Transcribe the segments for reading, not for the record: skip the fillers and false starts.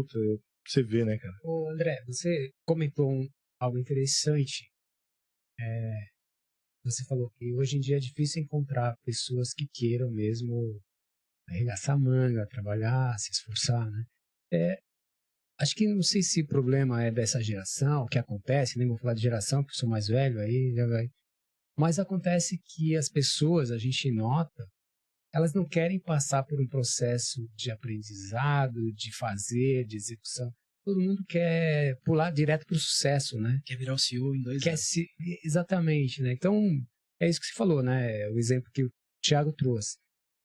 puta, você vê, né, cara? Ô, André, você comentou algo interessante. Você falou que hoje em dia é difícil encontrar pessoas que queiram mesmo arregaçar a manga, trabalhar, se esforçar, né? Acho que não sei se o problema é dessa geração, o que acontece, nem vou falar de geração, porque eu sou mais velho aí, já vai. Mas acontece que as pessoas, a gente nota, elas não querem passar por um processo de aprendizado, de fazer, de execução. Todo mundo quer pular direto para o sucesso, né? Quer virar o CEO em 2 anos. Exatamente, né? Então, é isso que você falou, né? O exemplo que o Thiago trouxe.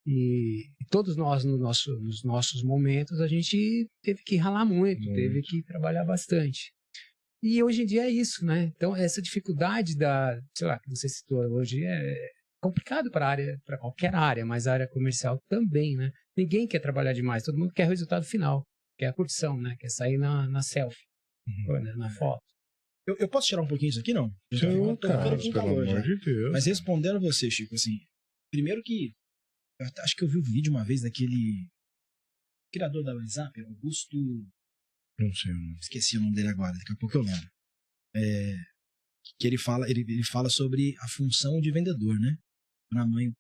E todos nós, nos nossos momentos, a gente teve que ralar muito, teve que trabalhar bastante. E hoje em dia é isso, né? Então, essa dificuldade sei lá, que você citou hoje é complicado para qualquer área, mas a área comercial também, né? Ninguém quer trabalhar demais, todo mundo quer o resultado final, quer a curtição, né? Quer sair na selfie, né? Na foto. Eu posso tirar um pouquinho isso aqui, não? Sim, cara, com pelo calor já. amor de Deus. Mas respondendo a você, Chico, assim, primeiro que eu acho que eu vi um vídeo uma vez daquele criador da WhatsApp, Augusto... Não sei, não. Esqueci o nome dele agora, daqui a pouco eu lembro. Que ele fala sobre a função de vendedor, né? Quando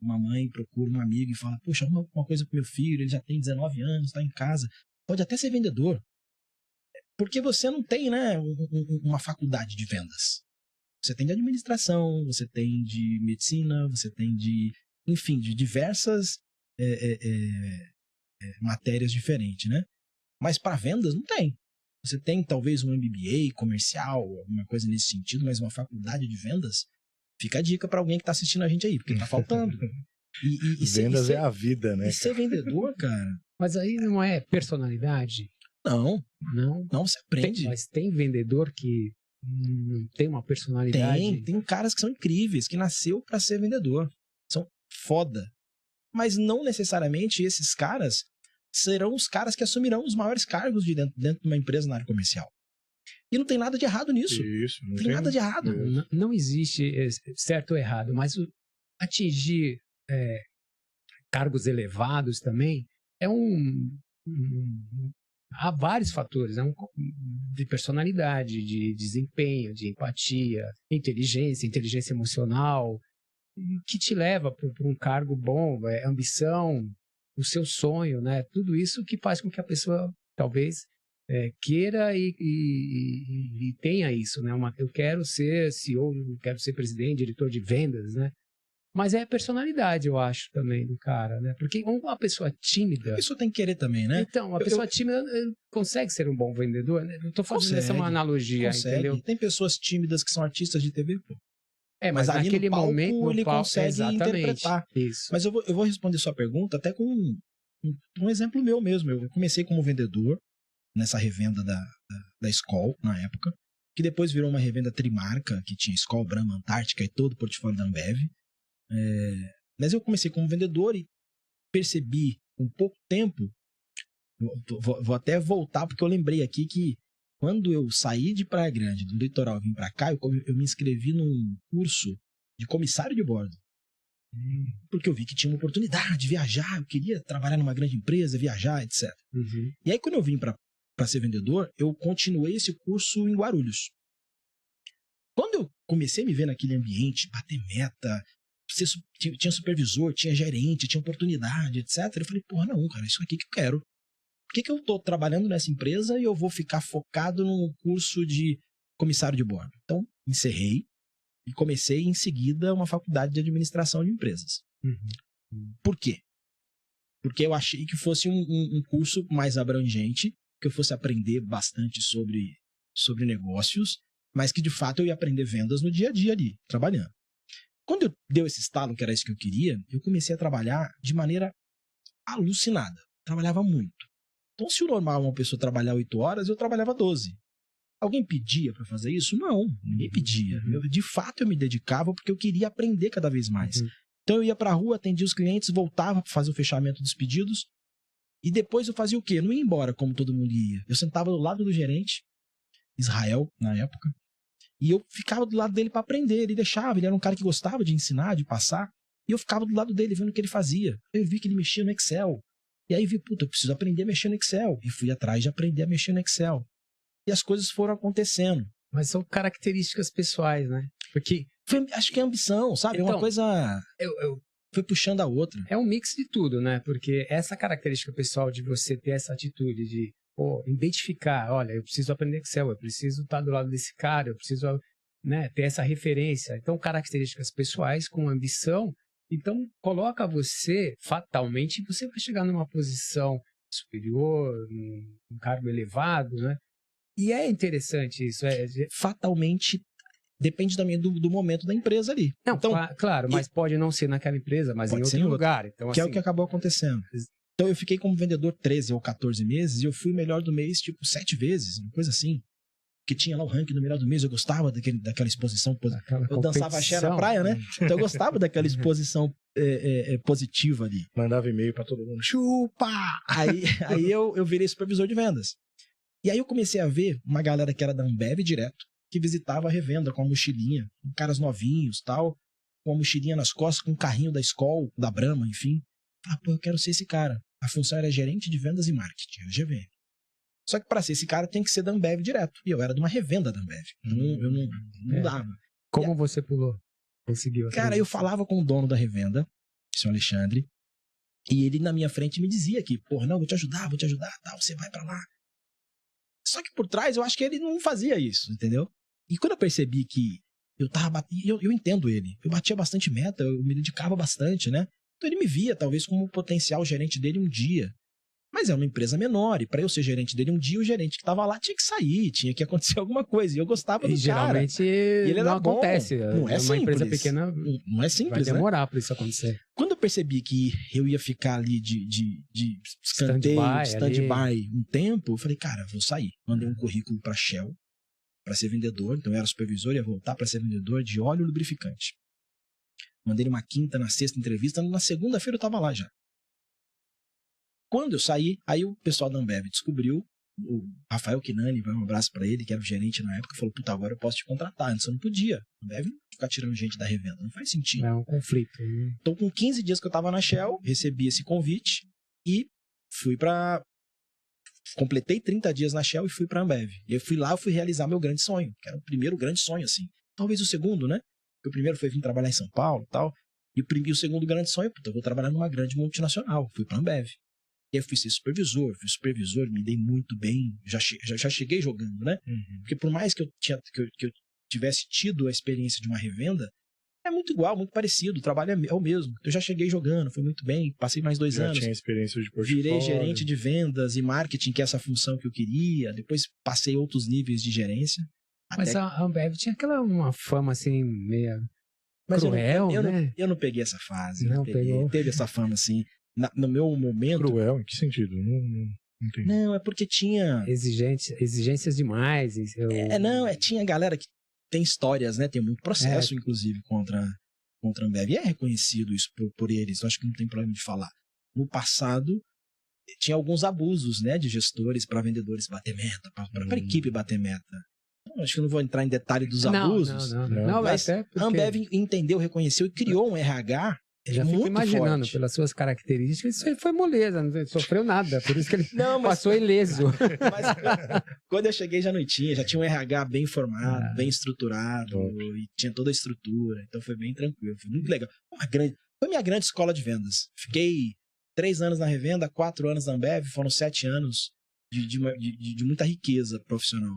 uma mãe procura um amigo e fala, poxa, arruma uma coisa pro meu filho, ele já tem 19 anos, tá em casa, pode até ser vendedor. Porque você não tem, né, uma faculdade de vendas. Você tem de administração, você tem de medicina, você tem enfim, de diversas matérias diferentes, né? Mas para vendas não tem. Você tem talvez um MBA comercial, alguma coisa nesse sentido, mas uma faculdade de vendas, fica a dica para alguém que está assistindo a gente aí, porque tá faltando. Vendas é a vida, né? E ser vendedor, cara. Mas aí não é personalidade? Não, você aprende. Mas tem vendedor que não tem uma personalidade? Tem caras que são incríveis, que nasceu para ser vendedor. São foda. Mas não necessariamente esses caras serão os caras que assumirão os maiores cargos dentro de uma empresa na área comercial. E não tem nada de errado nisso. Isso, não tem nada de errado. Não existe certo ou errado, mas atingir cargos elevados também é há vários fatores, de personalidade, de desempenho, de empatia, inteligência emocional, que te leva para um cargo bom, ambição, o seu sonho, né? Tudo isso que faz com que a pessoa talvez queira e tenha isso, né? Eu quero ser CEO, eu quero ser presidente, diretor de vendas, né? Mas é a personalidade, eu acho, também, do cara, né? Porque uma pessoa tímida... A pessoa tem que querer também, né? Então, uma pessoa tímida consegue ser um bom vendedor, né? Eu tô fazendo essa uma analogia, entendeu? Tem pessoas tímidas que são artistas de TV, pô. Mas ali naquele no momento ele consegue interpretar. Isso. Mas eu vou responder sua pergunta até com um exemplo meu mesmo. Eu comecei como vendedor nessa revenda da Skol, na época, que depois virou uma revenda trimarca, que tinha Skol, Brahma, Antártica e todo o portfólio da Ambev. Mas eu comecei como vendedor e percebi com pouco tempo, vou até voltar porque eu lembrei aqui que quando eu saí de Praia Grande, do litoral, vim para cá, eu me inscrevi num curso de comissário de bordo. Porque eu vi que tinha uma oportunidade de viajar, eu queria trabalhar numa grande empresa, viajar, etc. Uhum. E aí quando eu vim para ser vendedor, eu continuei esse curso em Guarulhos. Quando eu comecei a me ver naquele ambiente, bater meta, tinha supervisor, tinha gerente, tinha oportunidade, etc. Eu falei, porra, não, cara, isso aqui que eu quero. Por que eu tô trabalhando nessa empresa e eu vou ficar focado no curso de comissário de bordo? Então, encerrei e comecei em seguida uma faculdade de administração de empresas. Uhum. Por quê? Porque eu achei que fosse um curso mais abrangente, que eu fosse aprender bastante sobre negócios, mas que de fato eu ia aprender vendas no dia a dia ali, trabalhando. Quando eu deu esse estalo, que era isso que eu queria, eu comecei a trabalhar de maneira alucinada. Trabalhava muito. Então, se o normal é uma pessoa trabalhar 8 horas, eu trabalhava 12. Alguém pedia para fazer isso? Não, ninguém pedia. De fato, eu me dedicava porque eu queria aprender cada vez mais. Então, eu ia para a rua, atendia os clientes, voltava para fazer o fechamento dos pedidos. E depois eu fazia o quê? Eu não ia embora como todo mundo ia. Eu sentava do lado do gerente, Israel, na época, e eu ficava do lado dele para aprender. Ele deixava, ele era um cara que gostava de ensinar, de passar. E eu ficava do lado dele, vendo o que ele fazia. Eu vi que ele mexia no Excel. E aí vi, puta, eu preciso aprender a mexer no Excel. E fui atrás de aprender a mexer no Excel. E as coisas foram acontecendo. Mas são características pessoais, né? Porque Acho que é ambição, sabe? Então, uma coisa foi puxando a outra. é um mix de tudo, né? Porque essa característica pessoal de você ter essa atitude de identificar, olha, eu preciso aprender Excel, eu preciso estar do lado desse cara, eu preciso, né, ter essa referência. Então, características pessoais com ambição, então coloca você, fatalmente, você vai chegar numa posição superior, num cargo elevado, né? E é interessante isso. Fatalmente, depende também do momento da empresa ali. Não, então, claro, mas pode não ser naquela empresa, mas em outro lugar. Então, que assim, é o que acabou acontecendo. Então eu fiquei como vendedor 13 ou 14 meses e eu fui melhor do mês, tipo, 7 vezes, uma coisa assim. Que tinha lá o ranking do melhor do mês, eu gostava daquela exposição. Eu dançava axé na praia, né? Então eu gostava daquela exposição positiva ali. Mandava e-mail pra todo mundo. Chupa! Aí eu virei supervisor de vendas. E aí eu comecei a ver uma galera que era da Ambev direto, que visitava a revenda com a mochilinha, com caras novinhos tal, com a mochilinha nas costas, com um carrinho da Skol, da Brahma, enfim. Ah, pô, eu quero ser esse cara. A função era gerente de vendas e marketing, era GVM. Só que para ser esse cara tem que ser da Ambev direto. E eu era de uma revenda da Ambev. Eu não dava. Como você pulou? Conseguiu? Cara, eu falava com o dono da revenda, o senhor Alexandre, e ele na minha frente me dizia que, porra, não, vou te ajudar, tal, você vai para lá. Só que por trás eu acho que ele não fazia isso, entendeu? E quando eu percebi que eu tava batendo, eu entendo ele. Eu batia bastante meta, eu me dedicava bastante, né? Então ele me via talvez como potencial gerente dele um dia. Mas é uma empresa menor, e para eu ser gerente dele um dia, o gerente que estava lá tinha que sair, tinha que acontecer alguma coisa. E eu gostava do cara. Geralmente ele não bom. Não é Uma simples. Empresa simples. pequena Não é simples, vai demorar para isso acontecer. Quando eu percebi que eu ia ficar ali de escanteio, stand-by um tempo, eu falei, cara, vou sair. Mandei um currículo para Shell, para ser vendedor. Então eu era supervisor, ia voltar para ser vendedor de óleo lubrificante. Mandei uma quinta, na sexta entrevista, na segunda-feira eu estava lá já. Quando eu saí, aí o pessoal da Ambev descobriu, o Rafael Kinani, vai um abraço pra ele, que era o gerente na época, falou, puta, agora eu posso te contratar, antes eu não podia. A Ambev não ficar tirando gente da revenda, não faz sentido. É um conflito. Então, com 15 dias que eu tava na Shell, recebi esse convite e fui pra... Completei 30 dias na Shell e fui pra Ambev. E eu fui lá, eu fui realizar meu grande sonho, que era o primeiro grande sonho, assim. Talvez o segundo, né? Porque o primeiro foi vir trabalhar em São Paulo e tal. E o segundo grande sonho, puta, eu vou trabalhar numa grande multinacional. Fui pra Ambev. E aí fui ser supervisor, me dei muito bem, já cheguei jogando, né? Uhum. Porque por mais que eu tivesse tido a experiência de uma revenda, é muito igual, muito parecido, o trabalho é o mesmo. Eu já cheguei jogando, foi muito bem, passei mais 2 anos. Já tinha experiência de portfólio. Virei gerente de vendas e marketing, que é essa função que eu queria, depois passei outros níveis de gerência. Mas a Ambev tinha uma fama assim, meio cruel, né? Eu não peguei essa fase, não pegou. Teve essa fama assim. No meu momento... Cruel? Em que sentido? Não entendi. Não, é porque tinha... Exigências demais. Tinha galera que tem histórias, né? Tem muito processo, inclusive, contra a Ambev. E é reconhecido isso por eles. Eu acho que não tem problema de falar. No passado, tinha alguns abusos, né? De gestores para vendedores bater meta, para equipe bater meta. Então, acho que eu não vou entrar em detalhe dos abusos. Não, mas até porque... a Ambev entendeu, reconheceu e criou um RH... Já fico imaginando, forte. pelas suas características, isso foi moleza, não sofreu nada, por isso que ele passou ileso. Mas quando eu cheguei já não tinha, já tinha um RH bem formado, bem estruturado, e tinha toda a estrutura, então foi bem tranquilo, foi muito legal. Foi minha grande escola de vendas. Fiquei 3 anos na revenda, 4 anos na Ambev, foram 7 anos de muita riqueza profissional.